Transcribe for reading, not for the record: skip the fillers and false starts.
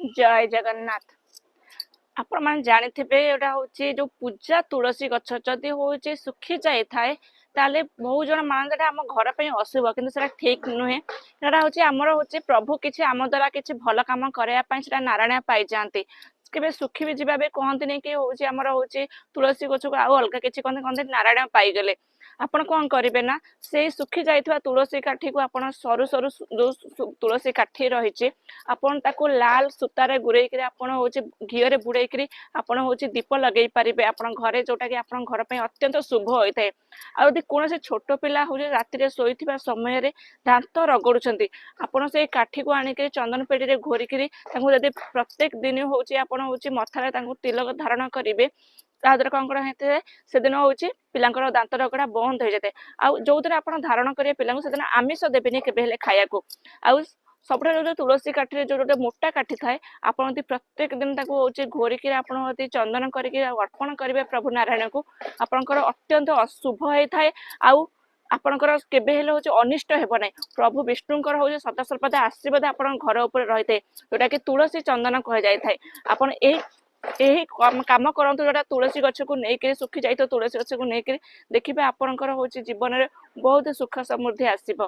जय जगन्नाथ। आपण मैंने जानिथिबे एटा होची जो पूजा तुलसी गछ जदि होची सुखी जाय थाए ताले बहुत जन मानते आम घर पे अशुभ किंतु सेटा ठीक नुहे। एटा होची हमर होची प्रभु किछि आम द्वारा किछि भल काम करया पई सेटा नारायण पाई जानते केबे सुखी भी जीवा बे कहंती नै कि होची हमर होची तुलसी गछ को आउ अलगा किछि कहंती कहंती नारायण पाई गेले। आपण कोन करिवे ना से सुखी जाइथवा तुलसी काठी को आपण सरू सरू जो तुलसी काठी रहिछि आपण ताको लाल सूतारे गुरई करी आपण होची घियो रे बुड़ई करी आपण होची दीप लगेई पारिबे आपण घरे जोटा कि आपण घर पे अत्यंत शुभ होइथाय। आ यदि कोनोसे छोट पिला हो राति रे सोइथिबा समय रे दांत रगडुछंती आपण से काठी को आनी के चंदन पेड़ी रे घोरी करी ताको यदि प्रत्येक दिन होची आपण होची मथारे ताको तिलक धारण करिवे ताद्वारा कौन करा हेते से दिन होची पिलांकर दांत रगड़ा बंद हो जाते आ जो दिन आपण धारण करिवे पिलांको से दिन आमिष देबेनी केबे हेले खाया को आ सबुठे जो तुलसी काठी जो मोटा काठी थाए आपण यदि प्रत्येक दिन ताको होची घोरी के आपण यदि चंदन करके अर्पण करिवे प्रभु नारायण को आपणकर अत्यंत अशुभ होई थाए आ आपणकर केबे हेले होची अनिष्ट हेबो नै। प्रभु विष्णुंकर होची सदा सर्वदा आशीर्वाद आपण घर ऊपर रहिते जोटा कि तुलसी चंदन कह जाय थाए। आपण एही काम करंतु जोटा तुलसी गछ को नेके सुखी जाइतो तुलसी गछ को नेके देखिबे आपणकर होची जीवन रे बहुत सुख समृद्धि आसीबो।